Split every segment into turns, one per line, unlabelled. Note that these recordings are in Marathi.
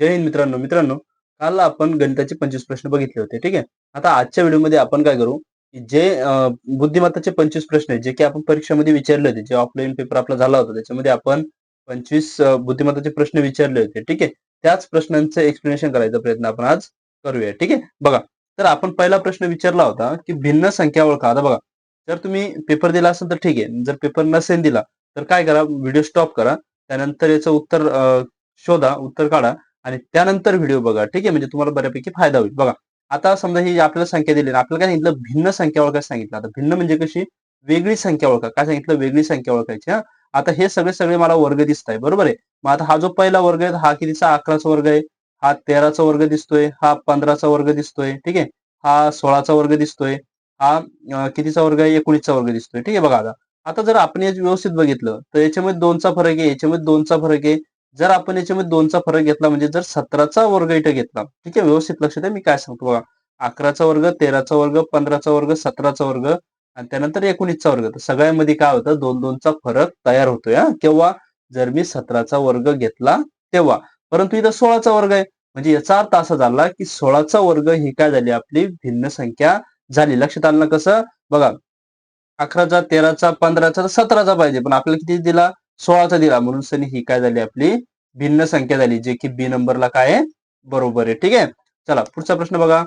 जय हिंद मित्रांनो. काल आपण गणिताचे 25 प्रश्न बघितले होते. ठीक आहे. आता आजच्या व्हिडिओमध्ये आपण काय करू, की जे बुद्धिमत्ताचे 25 प्रश्न आहेत, जे की आपण परीक्षेमध्ये विचारले होते. जे ऑफलाईन पेपर आपला झाला होता, त्याच्यामध्ये आपण 25 बुद्धिमत्ताचे प्रश्न विचारले होते. ठीक आहे. त्याच प्रश्नांचं एक्सप्लेनेशन करायचा प्रयत्न आपण आज करूया. ठीक आहे. बघा, तर आपण पहिला प्रश्न विचारला होता, की भिन्न संख्या ओळखा. आता बघा, जर तुम्ही पेपर दिला असेल तर ठीक आहे. जर पेपर नसेल दिला, तर काय करा, व्हिडिओ स्टॉप करा. त्यानंतर याचं उत्तर शोधा, उत्तर काढा आणि त्यानंतर व्हिडिओ बघा. ठीक आहे. म्हणजे तुम्हाला बऱ्यापैकी फायदा होईल. बघा, आता समजा ही आपल्याला संख्या दिली आणि आपल्याला काय सांगितलं, भिन्न संख्या ओळखायला सांगितलं. आता भिन्न म्हणजे कशी, वेगळी संख्या ओळखा. काय सांगितलं, वेगळी संख्या ओळखायची. हा, आता हे सगळे सगळे मला वर्ग दिसत आहे, बरोबर आहे. मग आता हा जो पहिला वर्ग आहे, हा कितीचा, 11चा वर्ग आहे. हा 13चा वर्ग दिसतोय. हा 15चा वर्ग दिसतोय. ठीक आहे. हा 16चा वर्ग दिसतोय. हा कितीचा वर्ग आहे, 19चा वर्ग दिसतोय. ठीक आहे. बघा, आता आता जर आपण हे व्यवस्थित बघितलं तर याच्यामध्ये 2चा फरक आहे, याच्यामध्ये 2चा फरक आहे. जर आपण याच्यामध्ये 2चा फरक घेतला, म्हणजे जर 17चा वर्ग इथे घेतला, ठीक आहे, व्यवस्थित लक्ष द्या मी काय सांगतो बघा. 11चा वर्ग, 13चा वर्ग, 15चा वर्ग, 17चा वर्ग आणि त्यानंतर 19चा वर्ग. तर सगळ्यामध्ये काय होतं, 2-2चा फरक तयार होतोय. हा, केव्हा, जर मी 17चा वर्ग घेतला तेव्हा. परंतु इथं 16चा वर्ग आहे, म्हणजे याचा अर्थ असा झाला की 16चा वर्ग ही काय झाली, आपली भिन्न संख्या झाली. लक्षात आलं ना कसं. बघा, 11चा, 13चा, 15चा, 17चा पाहिजे, पण आपल्याला किती दिला, 16चा दिला. म्हणून सनी ही काय झाली, आपली भिन्न संख्या झाली, जे की बी नंबरला काय आहे, बरोबर आहे. ठीक आहे. चला पुढचा प्रश्न बघा.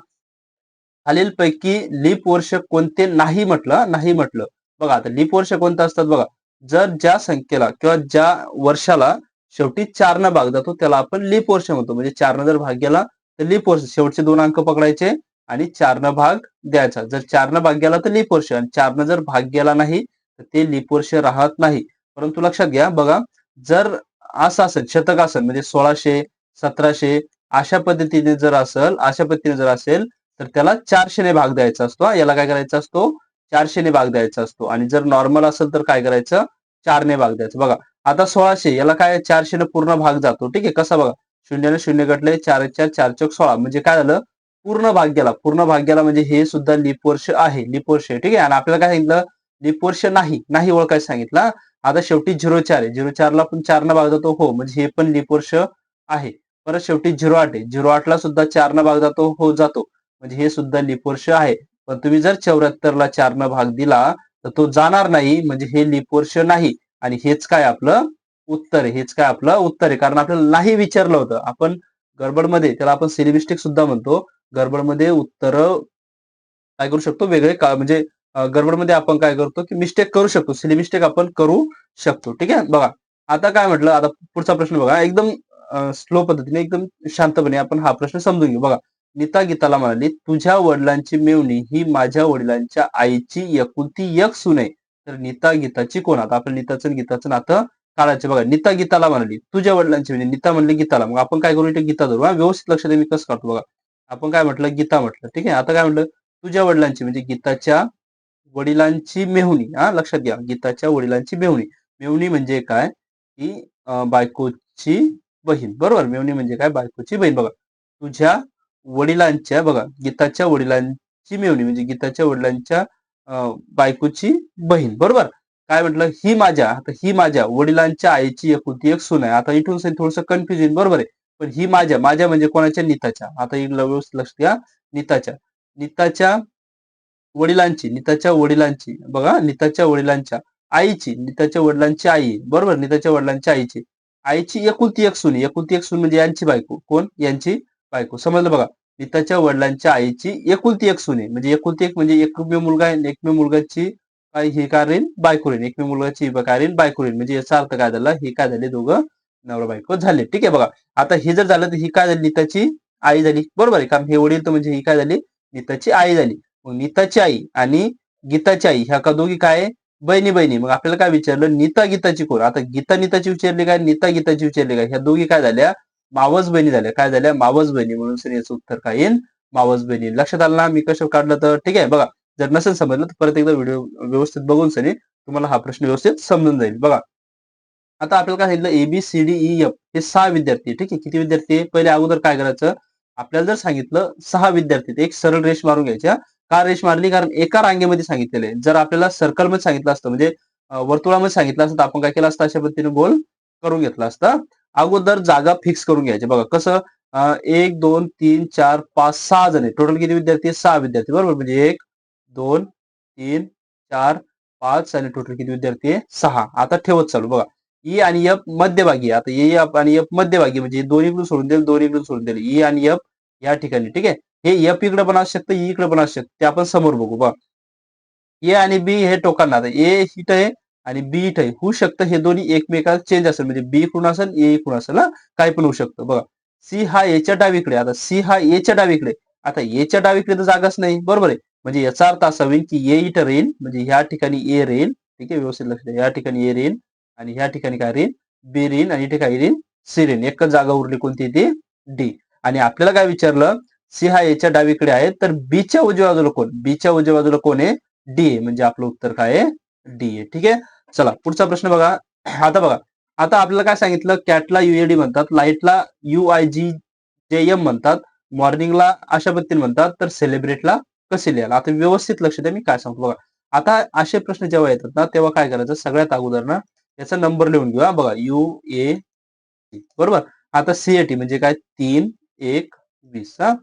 खालीलपैकी लीप वर्ष कोणते नाही म्हटलं, नाही म्हटलं. बघा, आता लीप वर्ष कोणतं असतात बघा, जर ज्या संख्येला किंवा ज्या वर्षाला शेवटी 4 भाग जातो त्याला आपण लीप वर्ष म्हणतो. म्हणजे 4 जर भाग गेला तर लीप वर्ष, शेवटचे 2 अंक पकडायचे आणि 4 भाग द्यायचा. जर 4 भाग गेला तर लीप वर्ष आणि 4 जर भाग गेला नाही तर ते लीप वर्ष राहत नाही. परंतु लक्षात घ्या बघा, जर असं असेल, शतक असेल, म्हणजे 1600, 1700 अशा पद्धतीने जर असेल, अशा पद्धतीने जर असेल तर त्याला 400 ने भाग द्यायचा असतो. याला काय करायचा असतो, 400 ने भाग द्यायचा असतो. आणि जर नॉर्मल असेल तर काय करायचं, 4 ने भाग द्यायचं. बघा, आता 1600 याला काय 400 ने पूर्ण भाग जातो. ठीक आहे. कसा बघा, शून्याने शून्य कटले, 4 4 4 चौक 16, म्हणजे काय झालं, पूर्ण भाग गेला. पूर्ण भाग गेला म्हणजे हे सुद्धा लीप वर्ष आहे, लीप वर्ष आहे. ठीक आहे. आणि आपल्याला काय सांगितलं, लीप वर्ष नाही, नाही ओळखायला सांगितलं. आता शेवटी 04 आहे, 04 ला पण 4 भाग जातो, हो, म्हणजे हे पण लीप वर्ष आहे. परत शेवटी 08 आहे, 08 ला सुद्धा 4 भाग जातो, हो जातो, म्हणजे हे सुद्धा लीप वर्ष आहे. पण तुम्ही जर 74 ला 4 भाग दिला तर तो जाणार नाही, म्हणजे हे लीप वर्ष नाही. आणि हेच काय आपलं उत्तर आहे, हेच काय आपलं उत्तर आहे. कारण आपल्याला नाही विचारलं होतं, आपण गडबडमध्ये, त्याला आपण सिली मिस्टेक सुद्धा म्हणतो, गडबडमध्ये उत्तर काय करू शकतो, वेगळे का, म्हणजे गडबडमध्ये आपण काय करतो, की मिस्टेक करू शकतो, सिली मिस्टेक आपण करू शकतो. ठीक आहे. बघा, आता काय म्हटलं, आता पुढचा प्रश्न बघा, एकदम स्लो पद्धतीने, एकदम शांतपणे आपण हा प्रश्न समजून घेऊ. बघा, नीता गीताला म्हणाली, तुझ्या वडिलांची मेव्हणी ही माझ्या वडिलांच्या आईची एकुलती एक सून आहे. तर नीता गीताची कोण. आता आपण नीताचं आणि गीताचं नातं काढायचं. बघा, नीता गीताला म्हणाली, तुझ्या वडिलांची, म्हणजे नीता म्हणली गीताला, मग आपण काय करू, इथे गीता धरू. हा, व्यवस्थित लक्ष द्या मी कसं काढतो. बघा, आपण काय म्हटलं, गीता म्हटलं. ठीक आहे. आता काय म्हटलं, तुझ्या वडिलांची, म्हणजे गीताच्या वडिलांची मेव्हणी. हा, लक्षात घ्या, गीताच्या वडिलांची मेव्हणी. मेव्हणी म्हणजे काय, की बायकोची बहीण, बरोबर. मेव्हणी म्हणजे काय, बायकोची बहीण. बघा, तुझ्या वडिलांच्या, बघा, गीताच्या वडिलांची मेव्हणी म्हणजे गीताच्या वडिलांच्या बायकोची बहीण, बरोबर. काय म्हटलं, ही माझ्या, आता ही माझ्या वडिलांच्या आईची एकुलती एक सून आहे. आता इथून थोडस कन्फ्युजन, बरोबर आहे. पण ही माझ्या, माझ्या म्हणजे कोणाच्या, नीताच्या. आता व्यवस्थित लक्ष द्या, नीताच्या, नीताच्या वडिलांची, नीताच्या वडिलांची, बघा, नीताच्या वडिलांच्या आईची, नीताच्या वडिलांची आई, बरोबर, नीताच्या वडिलांच्या आईची, आईची एकुलती एक सून. एकुलती एक सून म्हणजे यांची बायको, कोण, यांची बायको, समजलं. बघा, नीताच्या वडिलांच्या आईची एकुलती एक सून आहे, म्हणजे एकुलती एक म्हणजे एकमेव मुलगा आहे, एकमेव मुलगाची काय, ही काय राहील, बायको राहील, एकमेव मुलगाची काय राहील, बायको राहील. म्हणजे याचा अर्थ काय झाला, ही काय झाले, दोघं नवरा बायको झाले. ठीक आहे. बघा, आता हे जर झालं तर ही काय झाली, नीताची आई झाली, बरोबर आहे. कारण हे वडील, तर म्हणजे ही काय झाली, नीताची आई झाली. मग नीताची आई आणि गीताची आई ह्या का दोघी काय, बहिणी बहिणी. मग आपल्याला काय विचारलं, नीता गीताची कोण. आता गीता नीताची विचारली काय, नीता गीताची विचारली काय, ह्या दोघी काय झाल्या, मावस बहिणी झाल्या. काय झाल्या, मावस बहिणी. म्हणून सर याचं उत्तर काय येईल, मावस बहिणी. लक्षात आलं ना मी कसं काढलं तर. ठीक आहे. बघा, जर नसेल समजलं तर परत एकदा व्हिडिओ व्यवस्थित बघून सनी तुम्हाला हा प्रश्न व्यवस्थित समजून जाईल. बघा, आता आपल्याला काय सांगितलं, ABCDEF हे 6 विद्यार्थी. ठीक आहे. किती विद्यार्थी आहे, पहिले अगोदर काय करायचं, आपल्याला जर सांगितलं 6 विद्यार्थी, एक सरळ रेष मारून घ्यायच्या. का रेष मारली, कारण एका रांगेमध्ये सांगितलेलं आहे. जर आपल्याला सर्कलमध्ये सांगितलं असतं, म्हणजे वर्तुळामध्ये सांगितलं असतं, तर आपण काय केलं असतं, अशा पद्धतीने गोल करून घेतला असता. अगोदर जागा फिक्स करून घ्यायची. बघा कसं, एक, दोन, तीन, चार, पाच, सहा जण आहेत. टोटल किती विद्यार्थी आहेत? 6 विद्यार्थी. बरोबर. म्हणजे 1, 2, 3, 4, 5 आणि टोटल किती विद्यार्थी आहे? 6. आता ठेवत चालू बघा. ई आणि एफ मध्यभागी. आता ए एफ आणि एफ मध्यभागी म्हणजे दोन्ही इकडून सोडून देईल, दोन्ही इकडून सोडून देईल. ई आणि एफ या ठिकाणी. ठीक आहे. हे एफ इकडे पण असू शकतं, ई इकडे पण असू शकतं. ते आपण समोर बघू बघा. ए आणि बी हे टोकांना. आता ए इथं आहे आणि बी इथं आहे. होऊ शकतं हे दोन्ही एकमेकात चेंज असेल. म्हणजे बी इकडून असेल, ए इकडून असेल. काही पण होऊ शकतं. बघा. सी हा एच्या डावीकडे. आता सी हा एच्या डावीकडे. आता एच्या डावीकडे तर जागाच नाही. बरोबर आहे. म्हणजे याचा अर्थ असा होईल की ए इथं राहील. म्हणजे ह्या ठिकाणी ए राहील. ठीक आहे. व्यवस्थित लक्ष द्या. या ठिकाणी ए राहील आणि ह्या ठिकाणी काय राहील? बी राहील आणि इथे काय राहील? सी राहील. एकच जागा उरली कोणती ती? डी. आणि आपल्याला काय विचारलं? सी हा एच्या डावीकडे आहे तर बीच्या उजव्या बाजूला कोण? बीच्या उजव्या बाजूला कोण आहे? डी आहे. म्हणजे आपलं उत्तर काय आहे? डी आहे. ठीक आहे. चला पुढचा प्रश्न बघा. आता बघा. आता आपल्याला काय सांगितलं? कॅटला युएडी म्हणतात, लाईटला युआयजी जेएम म्हणतात, मॉर्निंगला अशा पद्धतीने म्हणतात, तर सेलिब्रेटला कसे लिहाल? आता व्यवस्थित लक्ष द्या मी काय सांगतो बघा. आता असे प्रश्न जेव्हा येतात ना तेव्हा काय करायचं? सगळ्यात अगोदर ना याचा नंबर लिहून घेऊ. बघा यू ए बरोबर. आता सीएटी म्हणजे काय? 3, 1, 20.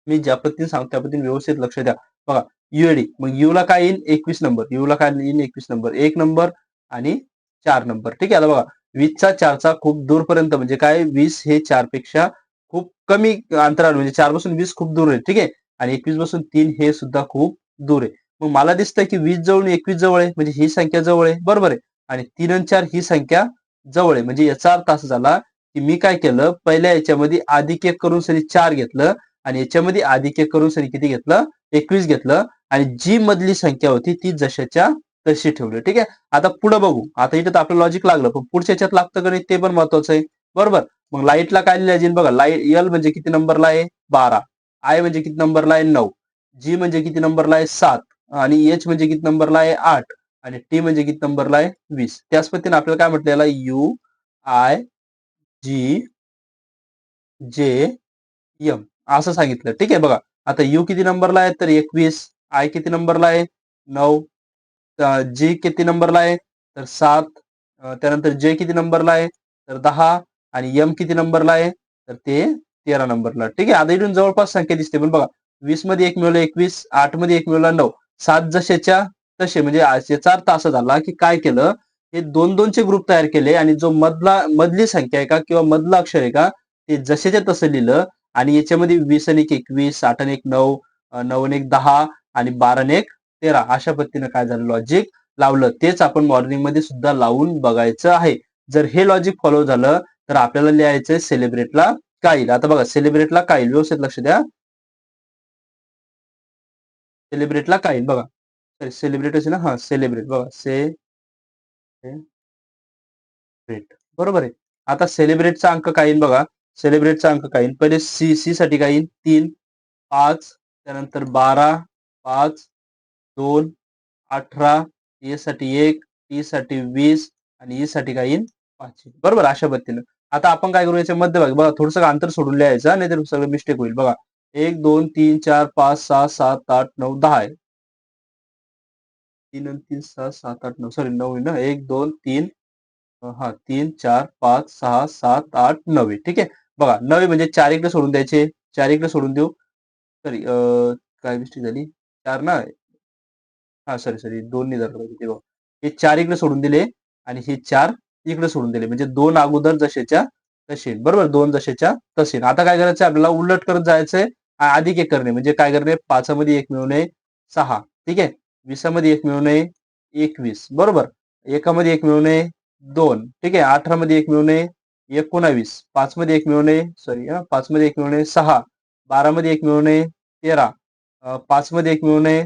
मी ज्या पद्धतीने सांगतो त्या पद्धतीने व्यवस्थित लक्ष द्या. बघा युएडी मग यूला काय येईल? 21 नंबर. यूला काय येईल? 21 नंबर. 1 नंबर आणि 4 नंबर. ठीक आहे. आता बघा 20चा 4चा खूप दूरपर्यंत म्हणजे काय? 20 हे 4 पेक्षा खूप कमी अंतरावर म्हणजे 4 पासून 20 खूप दूर आहे. ठीक आहे. आणि 21 पासून 3 हे सुद्धा खूप दूर आहे. मग मला दिसतंय की 20 जवळ 21 जवळ आहे म्हणजे ही संख्या जवळ आहे. बरोबर आहे. आणि 3 आणि 4 ही संख्या जवळ आहे. म्हणजे याचा अर्थ असा झाला की मी काय केलं? पहिल्या याच्यामध्ये अधिक 1 करून सरी 4 घेतलं आणि याच्यामध्ये अधिक 1 करून सरी किती घेतलं? 21 घेतलं आणि जी मधली संख्या होती ती जशाच्या तशी ठेवली. ठीक आहे. आता पुढे बघू. आता इथे तर आपलं लॉजिक लागलं पण पुढच्या याच्यात लागतं का नाही ते पण महत्वाचं आहे. बरोबर. मग लाईटला काय लिहायचे बघा. लाईट एल म्हणजे किती नंबरला आहे? 12. आय म्हणजे किती नंबरला आहे? 9. जी म्हणजे किती नंबरला आहे? 7. आणि एच म्हणजे किती नंबरला आहे? 8. आणि टी म्हणजे किती नंबरला आहे? 20. त्याच पद्धतीने आपल्याला काय म्हटलं याला? यू आय जी जे एम असं सांगितलं. ठीक आहे. बघा आता यू किती नंबरला आहे? तर 21. आय किती नंबरला आहे? 9. जी किती नंबरला आहे? तर 7. त्यानंतर जे किती नंबरला आहे? तर 10. आणि एम किती नंबरला आहे? तर ते 13 नंबरला. ठीक आहे. आता इथून जवळपास संख्या दिसते पण बघा 20 मध्ये 1 मिळवलं 21, 8 मध्ये 1 मिळवला 9. 7 जशाच्या तसे म्हणजे याचा अर्थ असा झाला की काय केलं? हे 2-2 चे ग्रुप तयार केले आणि जो मधली संख्या आहे का किंवा मधलं अक्षर आहे का ते जसेच्या तसं लिहिलं आणि याच्यामध्ये 20 आणि 21, 8 आणि 9, 9 आणि 10 आणि 12 आणि 13 अशा पद्धतीने काय झालं? लॉजिक लावलं. तेच आपण मॉर्निंग मध्ये सुद्धा लावून बघायचं आहे. जर हे लॉजिक फॉलो झालं तर आपल्याला लिहायचंय सेलिब्रेटला काय येईल? आता बघा सेलिब्रेटला काय येईल? व्यवस्थित लक्ष द्या. सेलिब्रेटला काय येईल बघा. सेलिब्रेट असेल ना? सेलिब्रेट बघा. सेलिब्रेट बरोबर आहे. आता सेलिब्रेटचा अंक काय येईल बघा. सेलिब्रेटचा अंक काय येईल? पहिले सी साठी काय येईल? 3, 5 त्यानंतर 12, 5, 2, 18, ए साठी 1, टी साठी 20 आणि ई साठी काय येईल? 5 बरोबर अशा पद्धतीनं. आता आपण काय करू याच्या मध्यभागी बघा थोडंसं अंतर सोडून लिहायचं नाहीतर सगळं मिस्टेक होईल बघा. 1, 2, 3, 4, 5, 6, 7, 8, 9, 10 आहे. 3 आणि 3, 6, 7, 8, 9 सॉरी 9 आहे ना. 1, 2, 3 3, 4, 5, 6, 7, 8, 9 ठीक आहे. बघा 9 म्हणजे 4 इकडे सोडून द्यायचे. 4 इकडे सोडून देऊ. सॉरी काय मिस्टेक झाली? 4 ना सॉरी 2 नाही धरलं पाहिजे ते बघा. हे 4 इकडे सोडून दिले आणि हे 4 इकडे सोडून दिले. म्हणजे 2 अगोदर जसेच्या तसे. बरोबर 2 जसेच्या तसे. आता काय करायचं आपल्याला उलट करत जायचंय. अधिक 1 करणे म्हणजे काय करणे 5 मध्ये 1 मिळवणे 6. ठीक आहे. 20 मध्ये 1 मिळवणे 21. बरोबर. 1 मध्ये 1 मिळवणे 2. ठीक आहे. 18 मध्ये 1 मिळवणे 19. 5 मध्ये 1 मिळवणे सॉरी 5 मध्ये 1 मिळवणे 6. 12 मध्ये 1 मिळवणे 13. 5 मध्ये 1 मिळवणे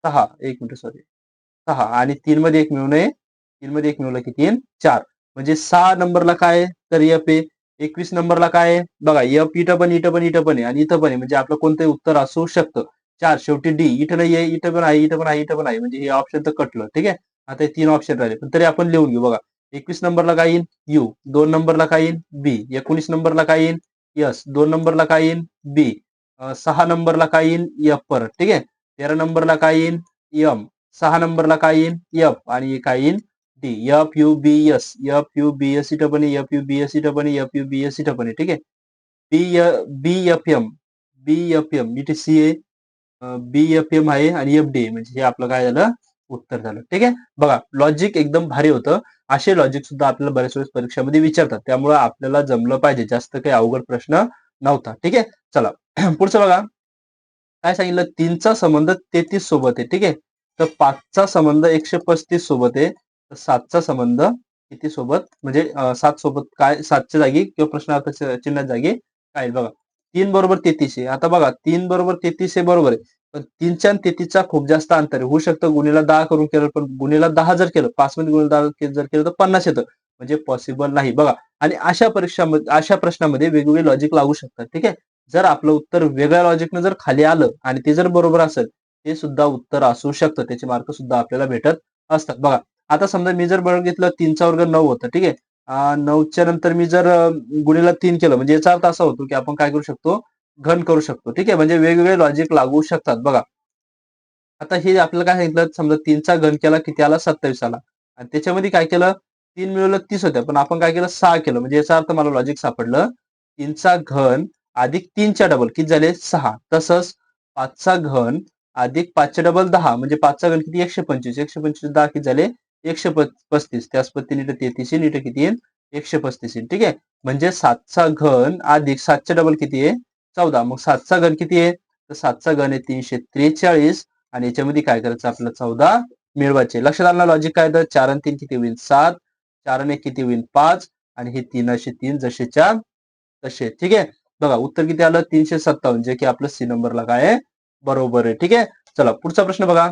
6. 1 मिनिट सॉरी 6 आणि 3 मध्ये 1 मिळवणे 3 मध्ये 1 मिळवलं किती? 4. म्हणजे 6 नंबरला काय आहे? तर एफ आहे. 21 नंबरला काय आहे? बघा एफ इथं पण इथं पण इथं पण आहे आणि इथं पण आहे म्हणजे आपलं कोणतंही उत्तर असू शकतं. 4 शेवटी डी इथं नाही आहे, इथं पण आहे, इथं पण आहे, इथं पण आहे म्हणजे हे ऑप्शन तर कटलं. ठीक आहे. आता हे 3 ऑप्शन राहिले पण तरी आपण लिहून घेऊ बघा. 21 नंबरला काय येईल? यू. 2 नंबरला काय येईल? बी. 19 नंबरला काय येईल? यस. 2 नंबरला काय येईल? बी. 6 नंबरला काय येईल? एफ परत. ठीक आहे. 13 नंबरला काय येईल? एम. 6 नंबरला काय येईल? एफ आणि काय येईल? D. F you B S. F you B S इथं पण आहे, एफ यू बी एस इथं पण आहे, एफ यू बी एस इथं पण आहे. ठीक आहे. बी BFM BFM BTCA BFM आहे आणि FDA म्हणजे हे आपलं काय झालं उत्तर झालं. ठीक आहे. बघा लॉजिक एकदम भारी होतं. असे लॉजिक सुद्धा आपल्याला बऱ्याच वेळेस परीक्षामध्ये विचारतात. त्यामुळे आपल्याला जमलं पाहिजे. जास्त काही अवघड प्रश्न नव्हता. ठीक आहे. चला पुढचं बघा. काय सांगितलं 3चा संबंध 33 सोबत आहे. ठीक आहे. तर 5चा संबंध 135 सोबत आहे. तर 7चा संबंध किती सोबत म्हणजे 7 सोबत काय 7च्या जागी किंवा प्रश्नार्थ चिन्हाच्या जागी काय आहे बघा. 3 बरोबर 33 आहे. आता बघा 3 बरोबर 33 आहे बरोबर आहे. पण 3च्या आणि 33चा खूप जास्त अंतर आहे. होऊ शकतं गुणीला 10 करून केलं पण गुणीला 10 जर केलं 5 मध्ये गुणीला 10 जर केलं तर 50 येतं. म्हणजे पॉसिबल नाही बघा. आणि अशा प्रश्नामध्ये वेगवेगळे लॉजिक लागू शकतात. ठीक आहे. जर आपलं उत्तर वेगळ्या लॉजिकनं जर खाली आलं आणि ते जर बरोबर असेल ते सुद्धा उत्तर असू शकतं. त्याचे मार्क सुद्धा आपल्याला भेटत असतात. बघा आता समजा मी जर बघितलं 3चा वर्ग 9 होतं. ठीक आहे. 9च्या नंतर मी जर गुणीला 3 केलं म्हणजे याचा अर्थ असा होतो की आपण काय करू शकतो घन करू शकतो. ठीक आहे. म्हणजे वेगवेगळे लॉजिक लागू शकतात. बघा आता हे आपल्याला काय सांगितलं समजा 3चा घन केला किती आला 27 आला आणि त्याच्यामध्ये काय केलं 3 मिळवलं 30 होत्या पण आपण काय केलं 6 केलं म्हणजे याचा अर्थ मला लॉजिक सापडलं 3चा घन अधिक 3च्या डबल किती झाले 6 तसंच 5चा घन अधिक 5च्या डबल 10 म्हणजे 5चा घन किती 125 125 10 किती झाले 135 त्याच पद्धतीने इथं 33 येईल इथं किती येईल 135 येईल ठीक आहे म्हणजे 7चा घन अधिक 7च्या डबल किती आहे 14 मग 7चा घन किती आहे तर 7चा घन आहे 343 आणि याच्यामध्ये काय करायचं आपल्याला 14 मिळवायचे लक्षात आलं लॉजिक काय तर 4 आणि 3 किती होईल 7 4 आणि 1 किती होईल 5 आणि हे 3 असे 3 जसेच्या तसे ठीक आहे बघा उत्तर किती आलं 357 जे की आपलं सी नंबरला काय आहे बरोबर आहे ठीक आहे चला पुढचा प्रश्न बघा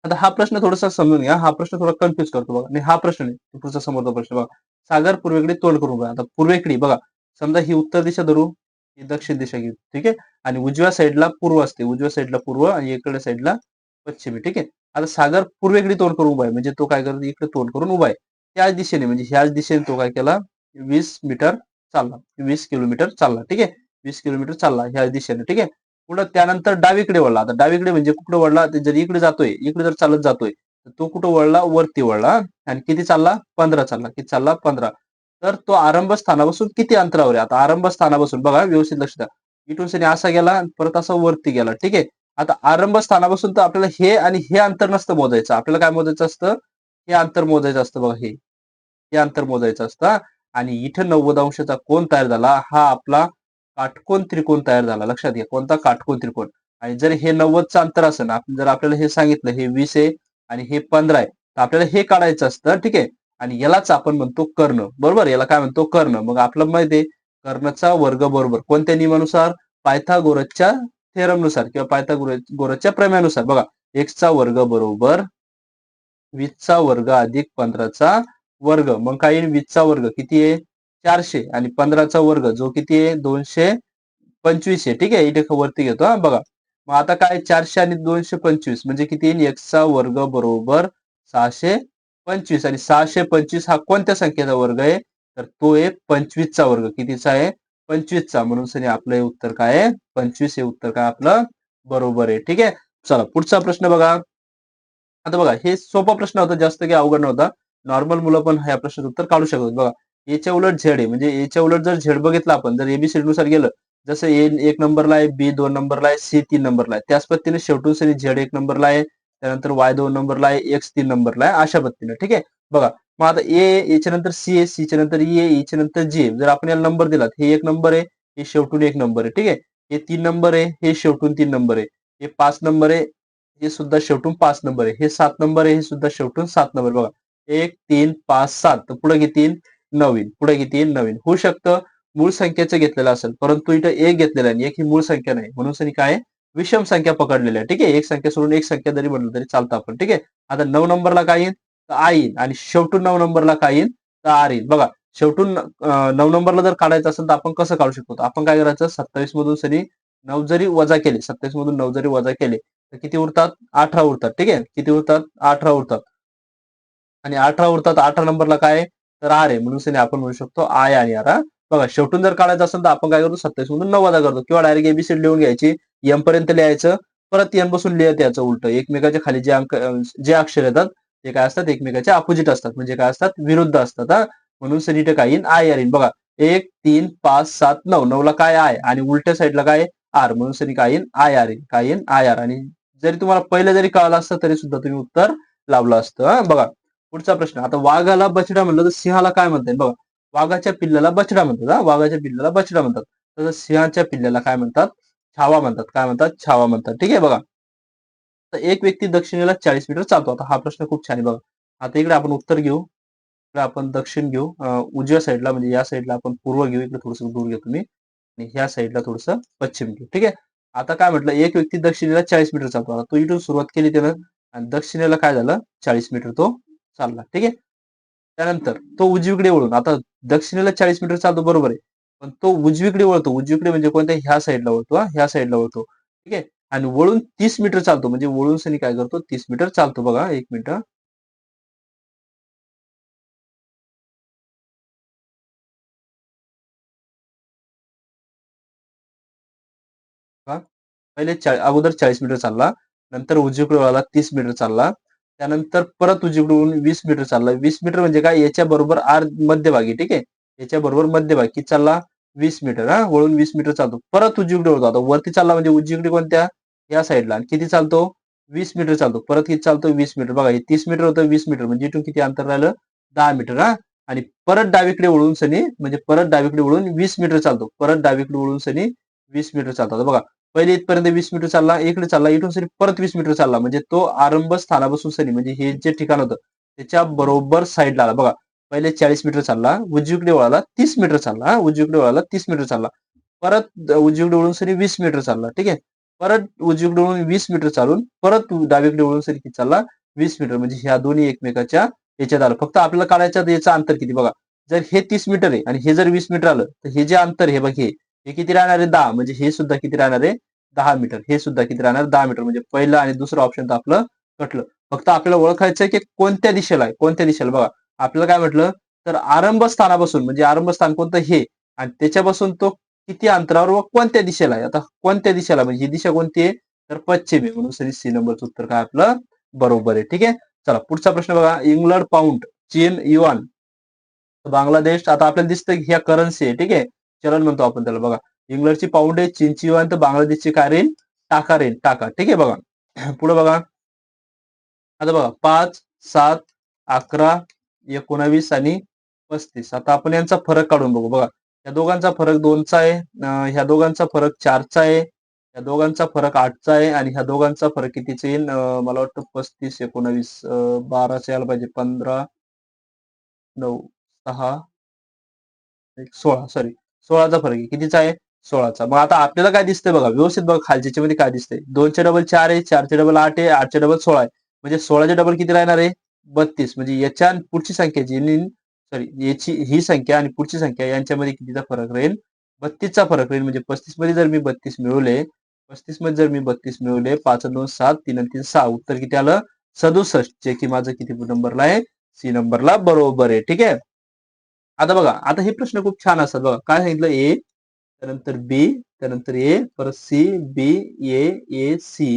आता हा प्रश्न थोडासा समजून घ्या हा प्रश्न थोडा कन्फ्युज करतो बघा आणि हा प्रश्न नाही पुढचा समोरचा प्रश्न बघा सागर पूर्वेकडे तोंड करून बघा आता पूर्वेकडे बघा समजा ही उत्तर दिशा धरू ही दक्षिण दिशा घेऊ ठीक आहे आणि उजव्या साईडला पूर्व असते उजव्या साईडला पूर्व आणि इकडे साईडला पश्चिमी ठीक आहे आता सागर पूर्वेकडे तोंड करून उभा आहे म्हणजे तो काय करतो इकडे तोंड करून उभा आहे त्याच दिशेने म्हणजे ह्याच दिशेने तो काय केला 20 मीटर चालला 20 किलोमीटर चालला ठीक आहे 20 किलोमीटर चालला ह्या दिशेने ठीक आहे पुढे त्यानंतर डावीकडे वळला आता डावीकडे म्हणजे कुठे वळला जर इकडे जातोय इकडे जर चालत जातोय तर तो कुठं वळला वरती वळला आणि किती चालला 15 चालला किती चालला 15 तर तो आरंभ स्थानापासून किती अंतरावर आहे आता आरंभ स्थानापासून बघा व्यवस्थित लक्ष द्या इथून सनी असा गेला आणि परत असा वरती गेला ठीक आहे आता आरंभ स्थानापासून तर आपल्याला हे आणि हे अंतर नसतं मोजायचं आपल्याला काय मोजायचं असतं हे अंतर मोजायचं असतं बघा हे अंतर मोजायचं असतं आणि इथं 90 अंशाचा कोण तयार झाला हा आपला काटकोन त्रिकोण तयार झाला लक्षात घ्या कोणता काटकोन त्रिकोण आणि जर हे 90चं अंतर असेल जर आपल्याला हे सांगितलं हे 20 आहे आणि हे 15 आहे तर आपल्याला हे काढायचं असतं ठीक आहे आणि यालाच आपण म्हणतो कर्ण बरोबर याला काय म्हणतो कर्ण मग आपलं माहिती आहे कर्णचा वर्ग बरोबर कोणत्या नियमानुसार पायथागोरसच्या थेरमनुसार किंवा पायथागोरसच्या प्रमेयानुसार बघा x चा वर्ग बरोबर 20चा वर्ग अधिक 15चा वर्ग मग काय येईल 20चा वर्ग किती आहे 400 आणि 15चा वर्ग जो किती आहे 225 आहे ठीक आहे इथे वरती घेतो हा बघा मग आता काय 400 आणि 225 म्हणजे किती येईल x चा वर्ग बरोबर 625 आणि 625 हा कोणत्या संख्येचा वर्ग आहे तर तो आहे 25चा वर्ग कितीचा आहे 25चा म्हणून सनी आपलं उत्तर काय आहे 25 हे उत्तर काय आपलं बरोबर आहे ठीक आहे चला पुढचा प्रश्न बघा आता बघा हे सोपा प्रश्न होता जास्त काही अवघड नव्हता नॉर्मल मुलं पण ह्या प्रश्नाचं उत्तर काढू शकतात बघा याच्या उलट झेड आहे म्हणजे याच्या उलट जर झेड बघितला आपण जर एबीसीडी नुसार गेलं जसं ए 1 नंबरला आहे बी 2 नंबरला आहे सी 3 नंबरला आहे त्याच पद्धतीने शेवटून सरी झेड 1 नंबरला आहे त्यानंतर वाय 2 नंबरला आहे एक्स 3 नंबरला आहे अशा पद्धतीने ठीक आहे बघा मग आता ए याच्या नंतर सी आहे सी च्या नंतर ई आहे ईच्या नंतर जी आहे जर आपण याला नंबर दिला हे 1 नंबर आहे हे शेवटून 1 नंबर आहे ठीक आहे हे 3 नंबर आहे हे शेवटून 3 नंबर आहे हे 5 नंबर आहे हे सुद्धा शेवटून 5 नंबर आहे हे 7 नंबर आहे हे सुद्धा शेवटून 7 नंबर बघा 1 3 5 7 तर पुढे किती नवीन पुढे किती नवीन होऊ शकतं मूळ संख्येचं घेतलेलं असेल परंतु इथं एक घेतलेला आहे एक ही मूळ संख्या नाही म्हणून सनी काय विषम संख्या पकडलेल्या आहे ठीक आहे एक संख्या सोडून एक संख्या जरी म्हणलं तरी चालतं आपण ठीक आहे आता 9 नंबरला काय येईल तर आ येईल आणि शेवटून 9 नंबरला काय येईल तर आर येईल बघा शेवटून 9 नंबरला जर काढायचं असेल तर आपण कसं काढू शकतो आपण काय करायचं 27 मधून सरी 9 जरी वजा केले 27 मधून 9 जरी वजा केले तर किती उरतात 18 उरतात ठीक आहे किती उरतात 18 उरतात आणि 18 उरतात 18 नंबरला काय तर आर आहे म्हणून आपण म्हणू शकतो आय आणि आर बघा शेवटून जर काढायचं असेल तर आपण काय करतो 27 मधून 9 वजा करतो किंवा डायरेक्ट एबीसीडी लिहून घ्यायची एम पर्यंत लिहायचं परत एन पासून लिहत याचं उलट एकमेकाच्या खाली जे अंक जे अक्षर येतात ते काय असतात एकमेकाच्या अपोजिट असतात म्हणजे काय असतात विरुद्ध असतात हा म्हणून सनी काय येईल आय आर येईल बघा 1 3 5 7 9 9 ला काय आहे आणि उलट्या साईडला काय आर म्हणून सनी काय येईन आय आर येईल काय येईन आय आर. आणि जरी तुम्हाला पहिलं जरी कळलं असतं तरी सुद्धा तुम्ही उत्तर लावलं असतं. हा बघा पुढचा प्रश्न. आता वाघाला बछडा म्हणलं तर सिंहाला काय म्हणतात बघा. वाघाच्या पिल्लाला बछडा म्हणतात. हा वाघाच्या पिल्लाला बछडा म्हणतात. तसं सिंहाच्या पिल्लाला काय म्हणतात छावा म्हणतात. काय म्हणतात छावा म्हणतात. ठीक आहे बघा. तर एक व्यक्ती दक्षिणेला 40 मीटर चालतो. आता हा प्रश्न खूप छान आहे बघा. आता इकडे आपण उत्तर घेऊ. इकडे आपण दक्षिण घेऊ. उजव्या साईडला म्हणजे या साईडला आपण पूर्व घेऊ. इकडे थोडंसं दूर घेऊ तुम्ही आणि ह्या साईडला थोडंसं पश्चिम घेऊ. ठीक आहे. आता काय म्हटलं एक व्यक्ती दक्षिणेला 40 मीटर चालतो. आता तो इथून सुरुवात केली त्यानं आणि दक्षिणेला काय झालं 40 मीटर तो चालला. ठीक आहे. त्यानंतर तो उजवीकडे वळून आता दक्षिणेला 40 मीटर चालतो बरोबर आहे. पण तो उजवीकडे वळतो. उजवीकडे म्हणजे कोणत्या ह्या साईडला वळतो. ह्या साईडला वळतो. ठीक आहे. आणि वळून 30 मीटर चालतो म्हणजे वळून सनी काय करतो 30 मीटर चालतो. बघा 1 मिनिट. पहिले अगोदर 40 मीटर चालला. नंतर उजवीकडे वळाला 30 मीटर चालला. त्यानंतर परत उजवीकडून 20 मीटर चालला. 20 मीटर म्हणजे काय याच्या बरोबर मध्यभागी. ठीक आहे. याच्या बरोबर मध्यभागी किती चालला 20 मीटर. हा वळून 20 मीटर चालतो. परत उजवीकडे वळतो. आता वरती चालला म्हणजे उजवीकडे कोणत्या या साईडला आणि किती चालतो 20 मीटर चालतो. परत किती चालतो 20 मीटर. बघा हे 30 मीटर होतं 20 मीटर म्हणजे इथून किती अंतर राहिलं 10 मीटर. हा आणि परत डावीकडे वळून सनी म्हणजे परत डावीकडे वळून 20 मीटर चालतो. परत डावीकडे वळून सनी 20 मीटर चालतो. आता बघा पहिले इथपर्यंत 20 मीटर चालला. इकडे चालला. इथून सरी परत 20 मीटर चालला. म्हणजे तो आरंभ स्थानापासून सरी म्हणजे हे जे ठिकाण होतं त्याच्या बरोबर साईडला आला. बघा पहिले 40 मीटर चालला. उजवीकडे वळाला 30 मीटर चालला. उजवीकडे वळाला 30 मीटर चालला. परत उजवीकडे वळून सरी 20 मीटर चालला. ठीक आहे. परत उजवीकडे वळून 20 मीटर चालून परत डावीकडे वळून सरी किती चालला 20 मीटर. म्हणजे ह्या दोन्ही एकमेकाच्या याच्यात आलं. फक्त आपल्याला काढायचं याचं अंतर किती बघा. जर हे 30 मीटर आहे आणि हे जर 20 मीटर आलं तर हे जे अंतर हे बघ हे किती राहणार आहे 10. म्हणजे हे सुद्धा किती राहणार आहे 10 मीटर. हे सुद्धा किती राहणार 10 मीटर. म्हणजे पहिलं आणि दुसरं ऑप्शन तर आपलं कटलं. फक्त आपल्याला ओळखायचं आहे की कोणत्या दिशेला आहे. कोणत्या दिशेला बघा आपल्याला काय म्हटलं तर आरंभ स्थानापासून म्हणजे आरंभ स्थान कोणतं हे आणि त्याच्यापासून तो किती अंतरावर व कोणत्या दिशेला आहे. आता कोणत्या दिशेला म्हणजे ही दिशा कोणती आहे तर पश्चिम आहे. म्हणून सी नंबरचं उत्तर काय आपलं बरोबर आहे. ठीक आहे. चला पुढचा प्रश्न बघा. इंग्लंड पाऊंड, चीन युआन, बांगलादेश. आता आपल्याला दिसतं की ह्या करन्सी आहे. ठीक आहे. चलन म्हणतो आपण त्याला. बघा इंग्लंडची पाऊंड आहे, चीनची युआन, तर बांगलादेशची काय रेन टाका रेन टाका. ठीक आहे. बघा पुढे बघा. आता बघा 5 7 11 19 आणि 35. आता आपण यांचा फरक काढून बघू. बघा या दोघांचा फरक 2चा आहे. ह्या दोघांचा फरक 4चा आहे. या दोघांचा फरक 8चा आहे आणि ह्या दोघांचा फरक कितीचा येईल मला वाटतं 35 19 12चा यायला पाहिजे 15 9 6 16 सॉरी 16चा फरक आहे. कितीचा आहे 16चा. मग आता आपल्याला काय दिसतंय बघा व्यवस्थित बघा खालच्या मध्ये काय दिसतंय 2चे डबल 4 आहे, 4चे डबल 8 आहे, 8चे डबल 16 आहे. म्हणजे 16चे डबल किती राहणार आहे 32. म्हणजे याच्या पुढची संख्या जी सॉरी याची ही संख्या आणि पुढची संख्या यांच्यामध्ये कितीचा फरक राहील 32चा फरक राहील. म्हणजे 35 मध्ये जर मी 32 मिळवले 35 मध्ये जर मी 32 मिळवले 5 2 7 3 3 6 उत्तर किती आलं 67. जे की माझं किती नंबरला आहे सी नंबरला बरोबर आहे. ठीक आहे. आता बघा आता हे प्रश्न खूप छान असतात. बघा काय सांगितलं ए त्यानंतर बी त्यानंतर ए परत सी बी ए ए सी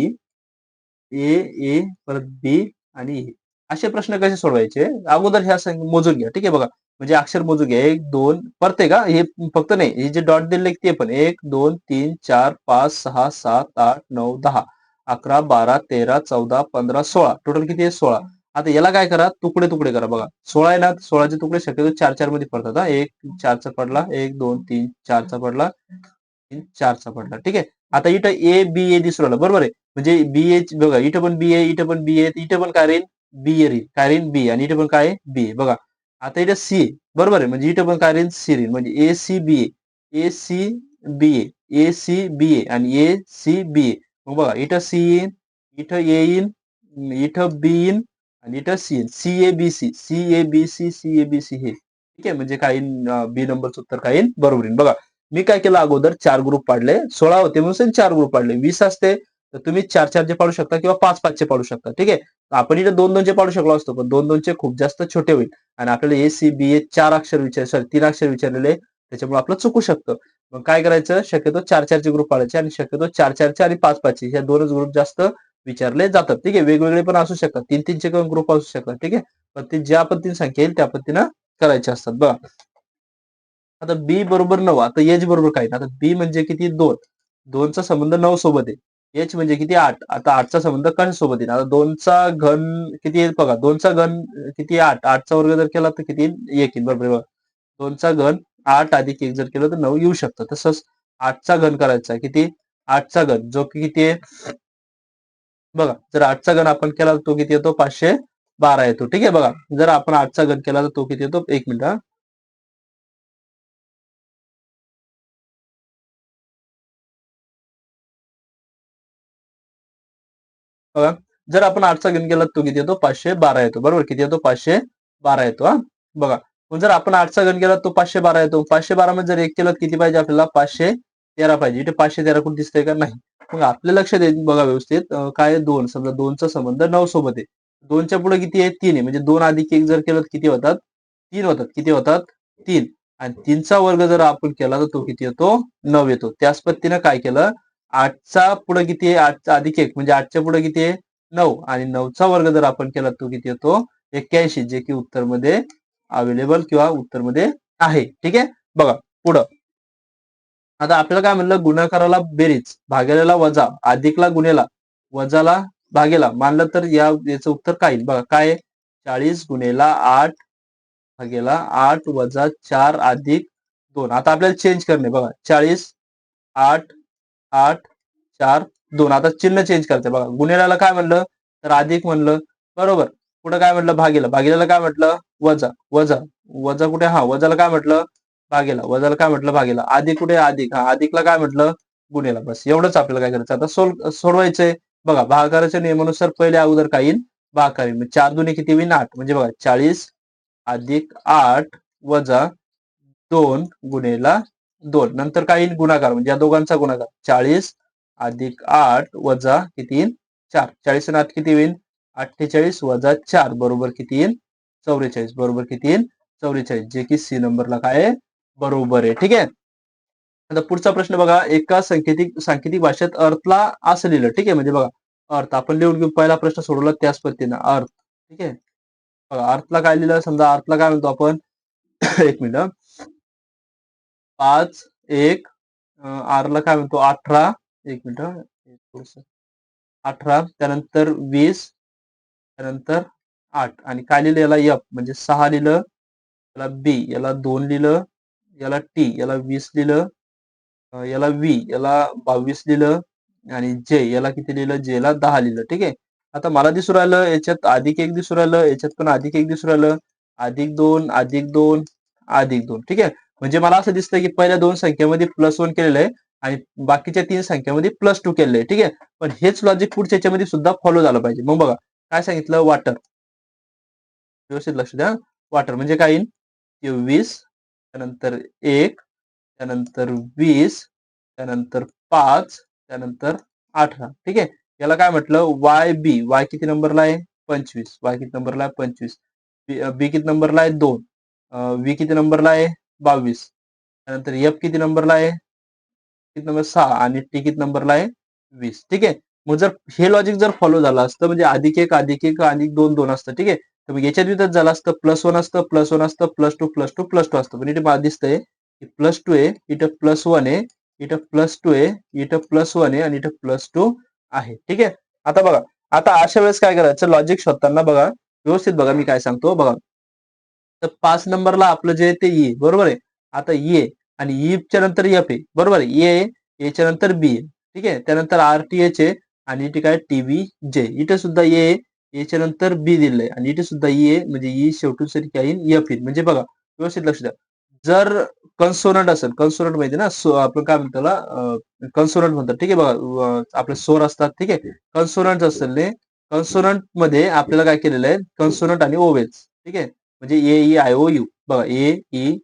ए ए परत बी आणि ए. असे प्रश्न कसे सोडवायचे अगोदर ह्या मोजून घ्या. ठीक आहे. बघा म्हणजे अक्षर मोजून घ्या 1 2 परत आहे का हे फक्त नाही हे जे डॉट दिले ते पण 1 2 3 4 5 6 7 8 9 10 11 12 13 14 15 16 टोटल किती आहे 16. आता याला काय करा तुकडे तुकडे करा. बघा 16 आहे ना 16चे तुकडे शक्यतो 4 4 मध्ये पडतात. हा 1 4चा पडला 1 2 3 4चा पडला 3 4चा पडला. ठीक आहे. आता इथं ए बी ए दिसू राहिलं बरोबर आहे. म्हणजे बी ए बघा इथं पण बी आहे इथं पण बी आहे इथं पण काय राहील बी ए राहील काय राहील बी आणि इथं पण काय बी आहे. बघा आता इथं सी आहे बरोबर आहे. म्हणजे इथं पण काय राहील सी राहील. म्हणजे ए सी बी ए सी बी ए सी बी ए आणि ए सी बी ए. मग बघा इथं सी येईन इथं ए येईन इथं बी येईन आणि इथं सी येईन C A B C C A B C C A B C हे. ठीक आहे. म्हणजे काय बी नंबरचं उत्तर काय येईल बरोबर येईल. बघा मी काय केलं अगोदर 4 ग्रुप पाडले 16 होते म्हणून 4 ग्रुप पाडले. 20 असते तर तुम्ही 4 4 चे पाडू शकता किंवा 5 5 चे पाडू शकता. ठीक आहे. आपण इथे 2 2 चे पाडू शकलो असतो पण 2 2 चे खूप जास्त छोटे होईल आणि आपल्याला ए सी बी ए 4 अक्षर विचार सॉरी 3 अक्षर विचारलेले त्याच्यामुळे आपलं चुकू शकतं. मग काय करायचं शक्यतो 4 4 चे ग्रुप पाडायचे आणि शक्यतो 4 4 चे आणि 5 5 चे ह्या दोनच ग्रुप जास्त विचारले जातात. ठीक आहे. वेगवेगळे पण असू शकतात 3 3 चे ग्रुप असू शकतात. ठीक आहे. पण ते ज्या पद्धतीने संख्या येईल त्या पद्धतीनं करायचे असतात. बघा आता बी बरोबर 9. आता एच बरोबर काय? आता बी म्हणजे किती? 2. 2चा संबंध 9 सोबत आहे. एच म्हणजे किती? 8. आता 8चा संबंध कशासोबत येईल? आता 2चा घन किती येईल बघा. 2चा घन किती? 8. 8चा वर्ग जर केला तर किती येईल? 1 येईल. बरोबर आहे बघा. 2चा घन 8 अधिक 1 जर केलं तर 9 येऊ शकतं. तसंच 8चा घन करायचा आहे. किती? 8चा घन जो की किती आहे? बघा, जर 8चा घन आपण केला तर तो किती येतो? 512 येतो. ठीक आहे बघा. जर आपण 8चा घन केला तर तो किती येतो? 1 मिनिट हां. बघा, जर आपण 8चा घन केला तर तो किती येतो? 512 येतो. बरोबर. किती येतो? 512 येतो हां. बघा. मग जर आपण 8चा घन केला तो 512 येतो. 512 मध्ये जर 1 केलं तर किती पाहिजे आपल्याला? 513 पाहिजे. इथे 513 कुठे दिसतंय का? नाही. मग आपल्या लक्षात येईल बघा व्यवस्थित काय 2 समजा 2चा संबंध 9 सोबत आहे. 2च्या पुढे किती आहे? 3 आहे. म्हणजे 2 अधिक 1 जर केलं तर किती होतात? 3 होतात. किती होतात? 3. आणि 3चा वर्ग जर आपण केला तर तो किती येतो? 9 येतो. त्याच पद्धतीनं काय केलं? 8चा पुढे किती आहे? 8 अधिक 1 म्हणजे 8च्या पुढे किती आहे? 9 आणि 9चा वर्ग जर आपण केला तो किती येतो? 81 जे की उत्तरमध्ये अवेलेबल किंवा उत्तरमध्ये आहे. ठीक आहे? बघा पुढं. आता आपल्याला काय म्हणलं? गुणाकाराला बेरीज, भागाल्याला वजा, अधिकला गुणेला, वजाला भागेला मानलं तर याचं उत्तर काय येईल? बघा काय आहे? 40 गुणेला 8 भागेला 8 वजा 4 अधिक 2. आता आपल्याला चेंज करणे बघा. 40 8 8 4 2. आता चिन्ह चेंज करते बघा. गुणेलाला काय म्हणलं? तर अधिक म्हणलं. बरोबर. पुढे काय म्हटलं? भागीला. भागील्याला काय म्हटलं? वजा. वजा. वजा कुठे? हा वजाला काय म्हटलं? भागीला. वजाला काय म्हटलं? भागीला. अधिक कुठे? अधिक. हा अधिकला काय म्हटलं? गुणेला. बस एवढंच आपल्याला काय करायचं. आता सोडवायचंय. बघा भागाकाराच्या नियमानुसार पहिले अगोदर काय येईल? भागाकार येईल. 4 दुने किती होईल? 8. म्हणजे बघा 40 अधिक 8 वजा 2 गुणेला 2. नंतर काय येईल? गुणाकार म्हणजे या दोघांचा गुणाकार. 40 अधिक 8 वजा किती येईल? 4. 40 आणि 8 किती होईल? 48 वजा 4 बरोबर किती येईल? 44. बरोबर किती येईल? 44. जे की सी नंबरला काय आहे? बरोबर आहे. ठीक आहे. आता पुढचा प्रश्न बघा. एका सांकेतिक भाषेत अर्थला असं लिहिलं. ठीक आहे. म्हणजे बघा अर्थ आपण लिहून घेऊ. पहिला प्रश्न सोडवला त्याच पद्धतीनं अर्थ. ठीक आहे. बघा अर्थला काय लिहिलं? समजा अर्थला काय म्हणतो आपण? एक मिनिट. 5 1 आरला काय म्हणतो? 18. एक मिनिट. 18 त्यानंतर 20 त्यानंतर 8 आणि काय लिहिलं याला एफ म्हणजे 6 लिहिलं, याला बी, याला 2 लिहिलं, याला टी, याला 20 लिहिलं, याला व्ही, याला 22 लिहिलं आणि जे याला किती लिहिलं? जे ला 10 लिहिलं. ठीक आहे. आता मला दिसून राहिलं याच्यात अधिक 1 दिसून राहिलं, याच्यात पण अधिक 1 दिसून राहिलं, अधिक 2 अधिक 2 अधिक 2. ठीक आहे. म्हणजे मला असं दिसतंय की पहिल्या दोन संख्येमध्ये +1 केलेलं आहे आणि बाकीच्या 3 संख्येमध्ये +2 केलेलं आहे. ठीक आहे. पण हेच लॉजिक पुढच्या याच्यामध्ये सुद्धा फॉलो झालं पाहिजे. मग बघा काय सांगितलं? वॉटर. व्यवस्थित लक्ष द्या. वॉटर म्हणजे काय येईल? 23 त्यानंतर 1 त्यानंतर 20 त्यानंतर 5 त्यानंतर 18. ठीक आहे. याला काय म्हटलं? Y B. वाय किती नंबरला आहे? 25. वाय किती नंबरला आहे? 25. बी किती नंबरला आहे? 2. व्ही किती नंबरला आहे? 22. त्यानंतर एफ किती नंबरला आहे? किती नंबर 6 आणि टी किती नंबरला आहे? 20. ठीक आहे. मग जर हे लॉजिक जर फॉलो झालं असतं म्हणजे अधिक 1 अधिक 1 अधिक 2 2 असतं. ठीक आहे. तर मग याच्यात विधच झालं असतं +1 असतं +1 असतं +2 +2 +2 असतं. पण इथे मला दिसतंय की +2 आहे, इथं +1 आहे, इथं +2 आहे, इथं +1 आहे आणि इथं +2 आहे. ठीक आहे. आता बघा आता अशा वेळेस काय करायचं? लॉजिक शोधताना बघा व्यवस्थित बघा मी काय सांगतो बघा. तर 5 नंबरला आपलं जे आहे ते ई बरोबर आहे. आता ई आहे आणि ईच्या नंतर एफ आहे बरोबर आहे. ए एच्या नंतर बी आहे. ठीक आहे. त्यानंतर आरटीएच आहे आणि इथे काय टीव्ही जे इथे सुद्धा ए एच्या नंतर बी दिलंय आणि इथे सुद्धा ई आहे म्हणजे ई शेवटून सरी काय येईल? एफ येईल. म्हणजे बघा व्यवस्थित लक्ष द्या. जर कन्सोनंट असेल कन्सोनंट माहिती ना आपण काय म्हणतो त्याला कन्सोनंट म्हणतात. ठीक आहे. बघा आपले स्वर असतात. ठीक आहे. कन्सोनंट असेल कन्सोनंट मध्ये आपल्याला काय केलेलं आहे? कन्सोनंट आणि ओवेल्स. ठीक आहे. म्हणजे ए ई आय ओ यू बघा ए ई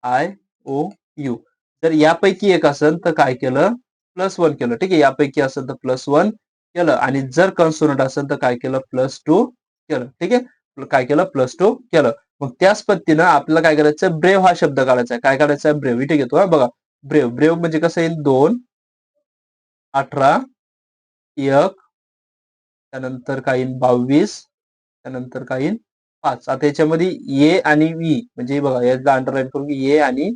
आय ओ यू. जर यापैकी एक असेल तर काय केलं? +1 केलं. ठीक आहे. यापैकी असेल तर +1 केलं आणि जर कन्सोनंट असेल तर काय केलं? +2 केलं. ठीक आहे. काय केलं? +2 केलं. मग त्याच पद्धतीनं आपल्याला काय करायचं? ब्रेव हा शब्द काढायचा आहे. काय काढायचा आहे? ब्रेव. इथे घेतो हा बघा. ब्रेव. ब्रेव म्हणजे कसं येईल? 2 18 1 त्यानंतर काय येईल? 22 त्यानंतर काय येईल? 5. आता याच्यामध्ये ए आणि ई म्हणजे बघा याला अंडरलाईन करून ए आणि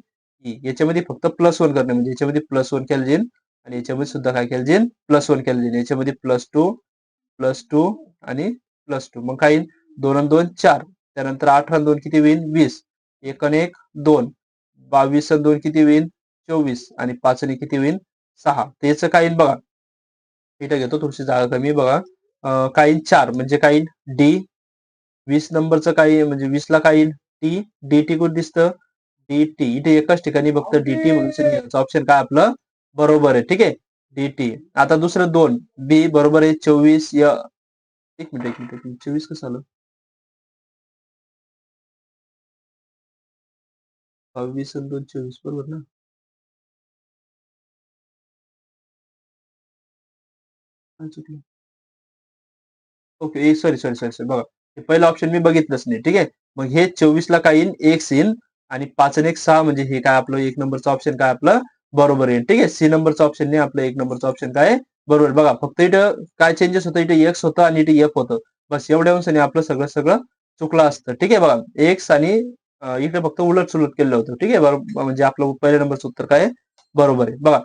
याच्यामध्ये फक्त +1 करणे म्हणजे याच्यामध्ये +1 केल्विन आणि याच्यामध्ये सुद्धा काय केल्विन +1 केल्विन याच्यामध्ये +2 आणि +2 मग काय 2 आणि 2 4 त्यानंतर 8 आणि 2 किती होईल 20 1 आणि 1 2 22 आणि 2 किती होईल 24 आणि 5 आणि किती होईल 6 त्याच काय येईल बघा इथे घेतो थोडीशी जागा कमी बघा काय 4 म्हणजे काय डी 20 नंबरचं काय म्हणजे 20 ला काय येईल टी dt कुठे दिसतं dt इथे एकाच ठिकाणी फक्त dt म्हणून ऑप्शन काय आपलं बरोबर आहे ठीक आहे dt आता दुसरं 2 बी बरोबर आहे 24 एक मिनिट 24 कसं आलं 22 आणि 2 24 बरोबर ना काय चुकलं okay sorry sorry sorry sorry बघा हे पहिलं ऑप्शन मी बघितलंच नाही ठीक आहे मग हे 24 ला काय येईल एक्स येईल आणि 5 आणि 1 6 म्हणजे हे काय आपलं एक नंबरचं ऑप्शन काय आपलं बरोबर येईल ठीक आहे सी नंबरचं ऑप्शन नाही आपलं एक नंबरचं ऑप्शन काय आहे? बरोबर बघा फक्त इथं काय चेंजेस होतं इथे एक्स होतं आणि इथे एफ होतं बस एवढ्या अंशाने आपलं सगळं सगळं चुकलं असतं ठीक आहे बघा एक्स आणि इकडे फक्त उलट सुलट केलं होतं ठीक आहे बरोबर म्हणजे आपलं पहिल्या नंबरचं उत्तर काय आहे? बरोबर आहे बघा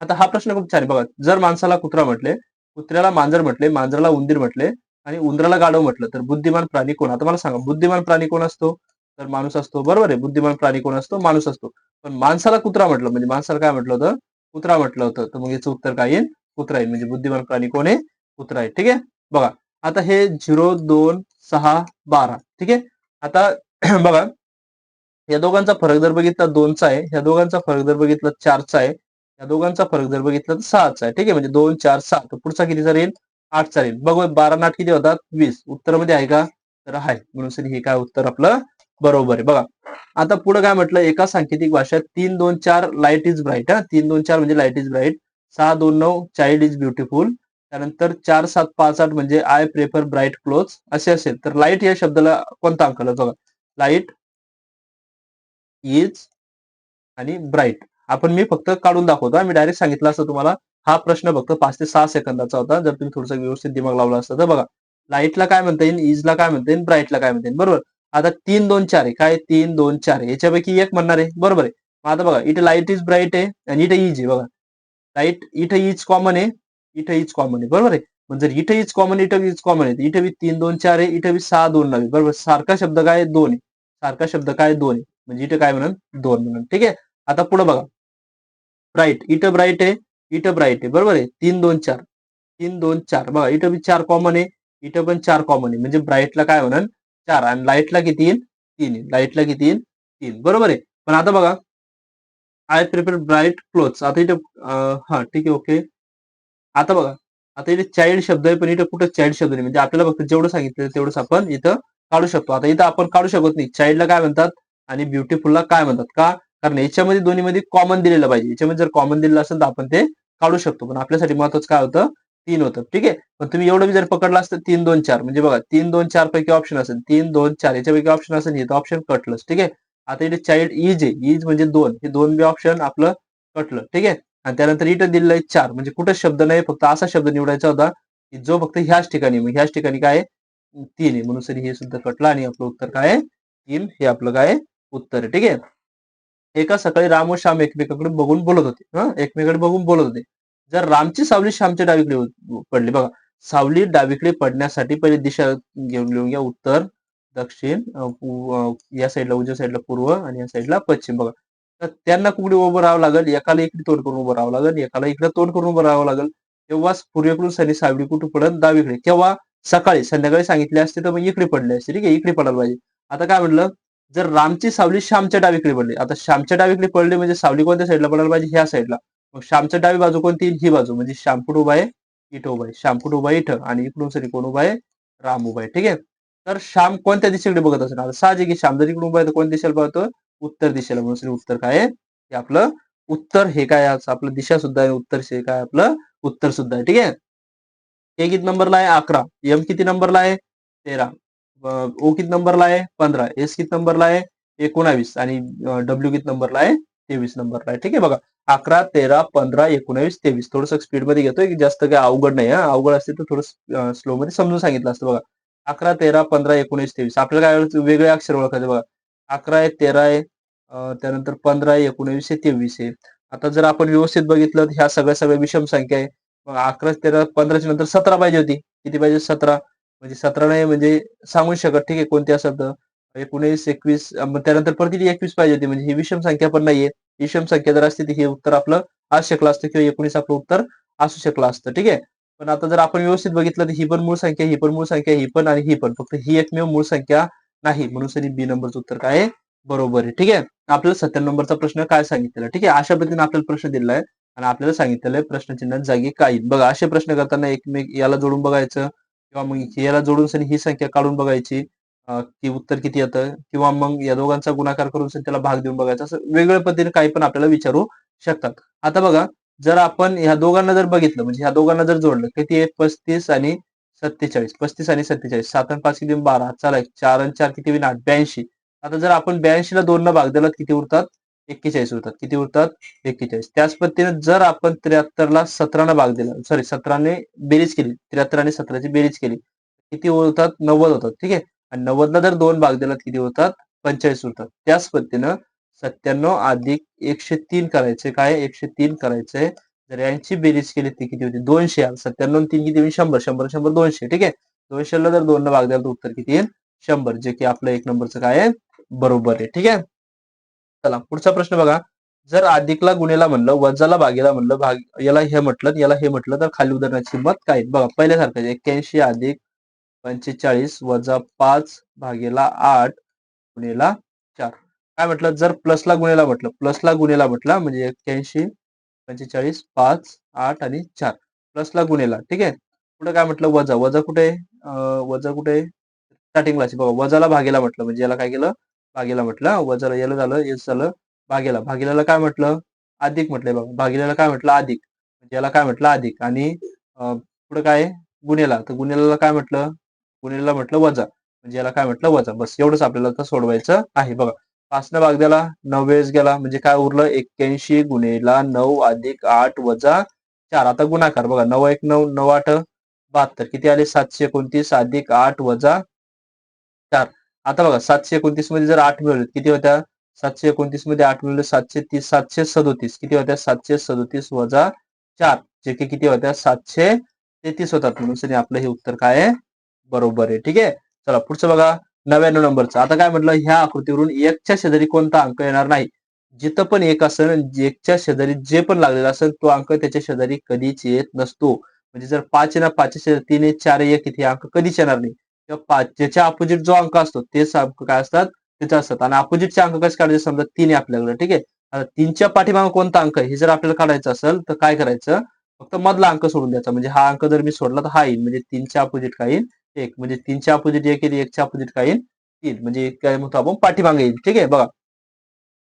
आता हा प्रश्न खूप छान आहे बघा जर माणसाला कुत्रा म्हटले कुत्र्याला मांजर म्हटले मांजराला उंदीर म्हटले आणि उंदराला गाढव म्हटलं तर बुद्धिमान प्राणी कोण आता मला सांगा बुद्धिमान प्राणी कोण असतो तर माणूस असतो बरोबर आहे बुद्धिमान प्राणी कोण असतो माणूस असतो पण माणसाला कुत्रा म्हटलं म्हणजे माणसाला काय म्हटलं होतं कुत्रा म्हटलं होतं तर मग याचं उत्तर काय येईल कुत्रा येईल म्हणजे बुद्धिमान प्राणी कोण आहे कुत्रा आहे ठीक आहे बघा आता हे 0 2 6 12 ठीक आहे आता बघा या दोघांचा फरक जर बघितला 2चा आहे या दोघांचा फरक जर बघितला 4चा आहे या दोघांचा फरक जर बघितला तर 6चा आहे ठीक आहे म्हणजे 2 4 6 तर पुढचा कितीचा राहील 8चा राहील बघू 12 8 किती होतात 20 उत्तरामध्ये आहे का तर आहे म्हणून हे काय उत्तर आपलं बरोबर आहे बघा आता पुढे काय म्हटलं एका सांकेतिक भाषेत 3 2 4 लाईट इज ब्राईट हा 3 2 4 म्हणजे light is bright 6 2 9 child is beautiful त्यानंतर 4 7 5 8 म्हणजे आय प्रेफर ब्राईट क्लोथ असे असेल तर लाईट या शब्दाला कोणता अंक आला बघा लाईट इज आणि ब्राईट आपण मी फक्त काढून दाखवतो मी डायरेक्ट सांगितलं असतं तुम्हाला हा प्रश्न फक्त 5 ते 6 सेकंदाचा होता जर तुम्ही थोडंसं व्यवस्थित दिमाग लावला असतं तर बघा लाईटला काय म्हणता येईल इजला काय म्हणता येईल ब्राईटला काय म्हणता येईल बरोबर आता 3 2 4 आहे काय 3 2 4 आहे याच्यापैकी एक म्हणणार आहे बरोबर आहे मग आता बघा इथे लाईट इज ब्राईट आहे आणि इथे इज आहे बघा लाईट इथे इज कॉमन आहे इथे इज कॉमन आहे बरोबर आहे मग जर इथे इज कॉमन इथे इज कॉमन आहे इथे बी 3 2 4 आहे इथे बी 6 2 9 बरोबर सारखा शब्द काय 2 आहे सारखा शब्द काय 2 आहे म्हणजे इथे काय म्हणून 2 म्हणून ठीक आहे आता पुढे बघा ब्राईट इथं ब्राईट आहे इथं ब्राईट आहे बरोबर आहे 3 2 4 3 2 4 बघा इथं बी 4 कॉमन आहे इथं पण 4 कॉमन आहे म्हणजे ब्राईटला काय होणार 4 आणि लाईटला किती येईल 3 येईल लाईटला किती येईल 3 बरोबर आहे पण आता बघा आय प्रिफर ब्राईट क्लोथ्स आता इथे हा ठीक आहे ओके आता बघा आता इथे चाइल्ड शब्द आहे पण इथे कुठं चाइल्ड शब्द नाही म्हणजे आपल्याला फक्त जेवढं सांगितलं तेवढंच आपण इथं काढू शकतो आता इथं आपण काढू शकत नाही चाइल्डला काय म्हणतात आणि ब्युटिफुलला काय म्हणतात का कारण याच्यामध्ये दोन्हीमध्ये कॉमन दिलेलं पाहिजे याच्यामध्ये जर कॉमन दिलेलं असेल तर आपण ते काढू शकतो पण आपल्यासाठी महत्वाचं काय होतं 3 होतं ठीक आहे पण तुम्ही एवढं जर पकडलं असतं 3 2 4 म्हणजे बघा 3 2 4 पैकी ऑप्शन असेल 3 2 4 याच्यापैकी ऑप्शन असेल हे तर ऑप्शन कटलंच ठीक आहे आता इथे चाइल्ड इज आहे इज म्हणजे 2 हे 2 बी ऑप्शन आपलं कटलं ठीक आहे आणि त्यानंतर इथं दिलेलं आहे 4 म्हणजे कुठेच शब्द नाही फक्त असा शब्द निवडायचा होता की जो फक्त ह्याच ठिकाणी मग ह्याच ठिकाणी काय आहे 3 आहे म्हणून सर हे सुद्धा कटलं आणि आपलं उत्तर काय आहे 3 हे आपलं काय आहे उत्तर आहे ठीक आहे एका सकाळी राम व श्याम एकमेकांकडे बघून बोलत होते एकमेकांकडे बघून बोलत होते जर रामची सावली श्यामच्या डावीकडे पडली बघा सावली डावीकडे पडण्यासाठी पहिले दिशा घेऊन लिहून घ्या उत्तर दक्षिण या साईडला उजव्या साईडला पूर्व आणि या साईडला पश्चिम बघा तर त्यांना कुठे उभं राहावं लागेल एकाला इकडे तोंड करून उभं राहावं लागेल एकाला इकडे तोंड करून उभं राहावं लागेल तेव्हाच पूर्वेकडून सनी सावली कुठे पडत डावीकडे केव्हा सकाळी संध्याकाळी सांगितले असते तर मग इकडे पडले असते ठीक आहे इकडे पडायला पाहिजे आता काय म्हटलं जर रामची सावली श्यामच्या डावीकडे पडली आता श्यामच्या डावीकडे पडली म्हणजे सावली कोणत्या साईडला पडायला पाहिजे ह्या साईडला मग श्यामच्या डावी बाजू कोणती ही बाजू म्हणजे श्यामकुट उभा आहे इथं उभा आहे श्यामकुट उभा आहे इथं आणि इकडून सरी कोण उभा आहे राम उभा आहे ठीक आहे तर श्याम कोणत्या दिशेकडे बघत असेल आता साहजिक आहे श्याम जर इकडून उभा आहे तर कोणत्या दिशेला बघतो उत्तर दिशेला म्हणून उत्तर काय आहे हे आपलं उत्तर हे काय आपलं दिशा सुद्धा आहे उत्तर हे काय आपलं उत्तर सुद्धा आहे ठीक आहे ए किती नंबरला आहे 11 एम किती नंबरला आहे 13 ओ किती नंबरला आहे 15 एस किती नंबरला आहे 19 आणि डब्ल्यू किती नंबरला आहे 23 नंबरला आहे ठीक आहे बघा 11 13 15 19 23 थोडस स्पीड मध्ये घेतोय की जास्त काही अवघड नाही हा अवघड असते तर थोडं स्लो मध्ये समजून सांगितलं असतं बघा 11 13 15 19 23 आपल्याला काय वेगळे अक्षर ओळखायचे बघा 11 आहे 13 आहे त्यानंतर 15 आहे, 19 आहे, 23 आहे. आता जर आपण व्यवस्थित बघितलं तर ह्या सगळ्या विषम संख्या आहे. मग 11, 13, 15च्या नंतर 17 पाहिजे होती. किती पाहिजे? 17. म्हणजे 17 नाही म्हणजे सांगू शकत. ठीक आहे, कोणती असेल तर 19, 21 मग त्यानंतर परत किती 21 पाहिजे होती. म्हणजे ही विषम संख्या पण नाहीये. विषम संख्या जर असती तर हे उत्तर आपलं असू शकलं असतं किंवा 19 आपलं उत्तर असू शकलं असतं. ठीक आहे. पण आता जर आपण व्यवस्थित बघितलं तर ही पण मूळ संख्या, ही पण मूळ संख्या, ही पण आणि ही पण. फक्त ही एकमेव मूळ संख्या नाही. म्हणून सरी बी नंबरचं उत्तर काय आहे? बरोबर आहे. ठीक आहे. आपल्याला 97 नंबरचा प्रश्न काय सांगितलेला ठीक आहे. अशा पद्धतीने आपल्याला प्रश्न दिलेला आहे आणि आपल्याला सांगितलेलं आहे प्रश्नचिन्हात जागी काय बघा असे प्रश्न करताना एकमेक याला जोडून बघायचं किंवा मग याला जोडून सनी ही संख्या काढून बघायची की उत्तर किती येतं किंवा मग या दोघांचा गुणाकार करून त्याला भाग देऊन बघायचा असं वेगवेगळ्या पद्धतीने काही पण आपल्याला विचारू शकतात. आता बघा जर आपण ह्या दोघांना जर बघितलं म्हणजे ह्या दोघांना जर जोडलं किती आहे 35 आणि 47 35 आणि 47 7 आणि 5 किती 12 चला 4 आणि 4 किती होईल 8 82. आता जर आपण 82 ला 2 न भाग दिला किती उरतात 41 उरतात किती उरतात 41. त्याच पद्धतीने जर आपण 73 ला 17 न भाग दिला सॉरी 17 ने बेरीज केली 73 आणि 17 ची बेरीज केली किती होतात 90 होतात ठीक आहे आणि 90 ला जर 2 भाग दिला किती होतात 45 उरतात. त्याच पद्धतीनं 97 अधिक 103 करायचे काय 103 करायचे जर यांची बेरीज केली ती किती होती 200 97 आणि 3 किती होईल 100 100 100 200 ठीक आहे 200 ला जर 2 न भाग दिला तर उत्तर किती येईल 100 जे की आपलं 1 नंबरचं काय आहे बरोबर आहे ठीक आहे. चला पुढचा प्रश्न बघा जर अधिकला गुणेला म्हणलं वजाला भागेला म्हणलं भाग याला हे म्हटलं याला हे म्हटलं तर खाली उदाहरणाची किंमत काय बघा पहिल्यासारखं 81 अधिक 45 वजा 5 भागेला 8 गुणेला 4 काय म्हटलं जर प्लसला गुणेला म्हटलं प्लसला गुणेला म्हटलं म्हणजे 81 45 5 8 आणि 4 प्लसला गुणेला ठीक आहे पुढे काय म्हटलं वजा वजा कुठे वजा कुठे स्टार्टिंगला बघा वजाला भागेला म्हटलं म्हणजे याला काय केलं भागेला म्हटलं वजाला याला झालं एस झालं भागेला भागेला काय म्हटलं अधिक म्हटलंय बघा भागेला काय म्हटलं अधिक म्हणजे याला काय म्हटलं अधिक आणि पुढे काय गुन्हेला तर गुन्हेला काय म्हटलं गुन्हेला म्हटलं वजा म्हणजे याला काय म्हटलं वजा बस एवढंच आपल्याला आता सोडवायचं आहे बघा 5 न भाग द्याला 9 वेळेस गेला म्हणजे काय उरलं 81 गुणेला 9 अधिक 8 वजा 4 आता गुणाकार बघा 9 1 9 9 8 72 किती आले 729 अधिक 8 वजा 4 आता बघा 729 मध्ये जर 8 मिळवले किती होत्या 729 मध्ये 8 मिळवले 730 737 किती होत्या 737 वजा 4 जे की किती होत्या 733 होतात म्हणून आपलं हे उत्तर काय आहे बरोबर आहे ठीक आहे. चला पुढचं बघा 99 नंबरचं आता काय म्हटलं ह्या आकृतीवरून एकच्या शेजारी कोणता अंक येणार नाही जिथं पण एक असेल एकच्या शेजारी जे पण लागलेला असेल तो अंक त्याच्या शेजारी कधीच येत नसतो म्हणजे जर 5 ना 5 शेजारी 3 4 1 इथे अंक कधीच येणार नाही किंवा 5 ज्याच्या अपोजिट जो अंक असतो तेच अंक काय असतात त्याचे असतात आणि अपोजिटचे अंक कसे काढायचे समजा 3 आहे आपल्याकडे ठीक आहे आता 3च्या पाठीमागे कोणता अंक आहे हे जर आपल्याला काढायचं असेल तर काय करायचं फक्त मधला अंक सोडून द्यायचा म्हणजे हा अंक जर मी सोडला तर हा येईल म्हणजे 3च्या अपोजिट काय येईल 1 म्हणजे 3च्या अपोजिट 1 येईल 1च्या अपोजिट काय येईल 3 म्हणजे काय म्हणतो आपण पाठीमागे येईल ठीक आहे बघा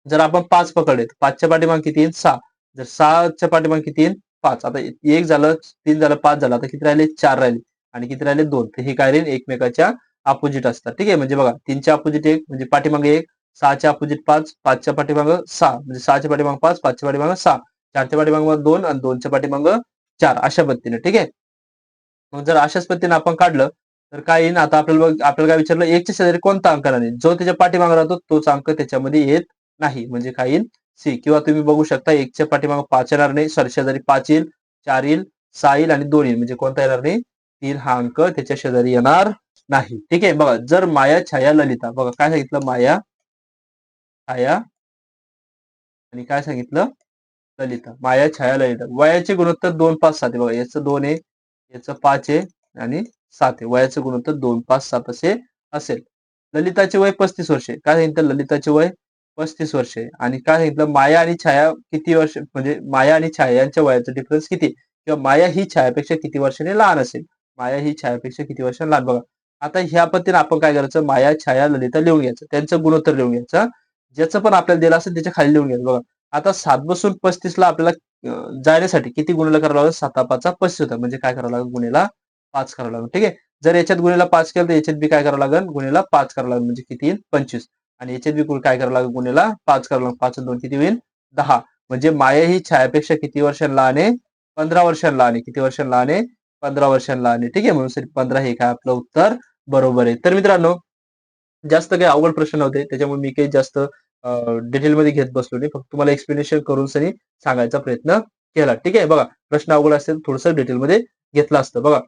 जर आपण 5 पकडले तर 5च्या पाठीमागे किती येईल 6 जर 6च्या पाठीमागे किती येईल 5 आता 1 झालं 3 झालं 5 झालं आता किती राहिले 4 राहिले आणि किती राहिले 2 तर हे काय राहील एकमेकाच्या अपोजिट असतात ठीक आहे म्हणजे बघा 3च्या अपोजिट 1 म्हणजे पाठीमागे 1 6च्या अपोजिट 5 5च्या पाठीमागे 6 म्हणजे 6च्या पाठीमागे 5 5च्या पाठीमागे 6 4च्या पाठीमागे 2 आणि 2च्या पाठीमागे 4 अशा पद्धतीने ठीक आहे मग जर अशाच पद्धतीने आपण काढलं तर काय येईल आता आपल्याला काय विचारलं एकच्या शेजारी कोणता अंक नाही जो त्याच्या पाठीमागे राहतो तोच अंक त्याच्यामध्ये येत नाही म्हणजे काय येईल सी किंवा तुम्ही बघू शकता एकच्या पाठीमागे 5 येणार नाही सॉरी शेजारी 5 येईल 4 येईल 6 येईल आणि 2 येईल म्हणजे कोणता येणार नाही 3 हा अंक त्याच्या शेजारी येणार नाही ठीक आहे बघा जर माया छाया ललिता बघा काय सांगितलं माया छाया आणि काय सांगितलं ललिता माया छाया ललिता वयाचे गुणोत्तर 2 5 7 आहे बघा याचं 2 आहे याचं 5 आहे आणि 7 आहे वयाचे गुणोत्तर 2 5 7 असे असेल ललिताचे वय 35 वर्षे काय सांगितलं ललिताचे वय 35 वर्षे आणि काय सांगितलं माया आणि छाया किती वर्ष म्हणजे माया आणि छाया यांच्या वयाचा डिफरन्स किती किंवा माया ही छायापेक्षा किती वर्षाने लहान असेल माया ही छायापेक्षा किती वर्षाने लहान बघा आता ह्या पद्धतीने आपण काय करायचं माया छाया ललिता लिहून घ्यायचं त्यांचं गुणोत्तर लिहून घ्यायचं ज्याचं पण आपल्याला दिलं असेल त्याच्या खाली लिहून घ्यायचं बघा आता 7 बसून 35 ला आपल्याला जाण्यासाठी किती गुणिला करावं लागेल 7 5 35 होतं म्हणजे काय करावं लागेल गुणिला 5 करावं लागेल ठीक आहे जर याच्यात गुणिला 5 केलं तर याच्यात बी काय करावं लागेल गुणिला 5 करावं लागेल म्हणजे किती येईल 25 आणि याच्यात बी काय करावं लागेल गुणिला 5 करावं लागेल 5 आणि 2 किती होईल 10 म्हणजे माया ही छायापेक्षा किती वर्षांना लहान आहे 15 वर्षांना लहान आहे किती वर्षांना लहान आहे 15 वर्षांना लहान आहे ठीक आहे म्हणून 15 हे काय आपलं उत्तर बरोबर आहे तर मित्रांनो जास्त काही अवघड प्रश्न नव्हते त्याच्यामुळे मी काही जास्त डिटेलमध्ये घेत बसलो नाही. फक्त तुम्हाला एक्सप्लेनेशन करून सनी सांगायचा प्रयत्न केला. ठीक आहे. बघा प्रश्न अवघड असेल थोडंसं डिटेलमध्ये घेतलं असतं. बघा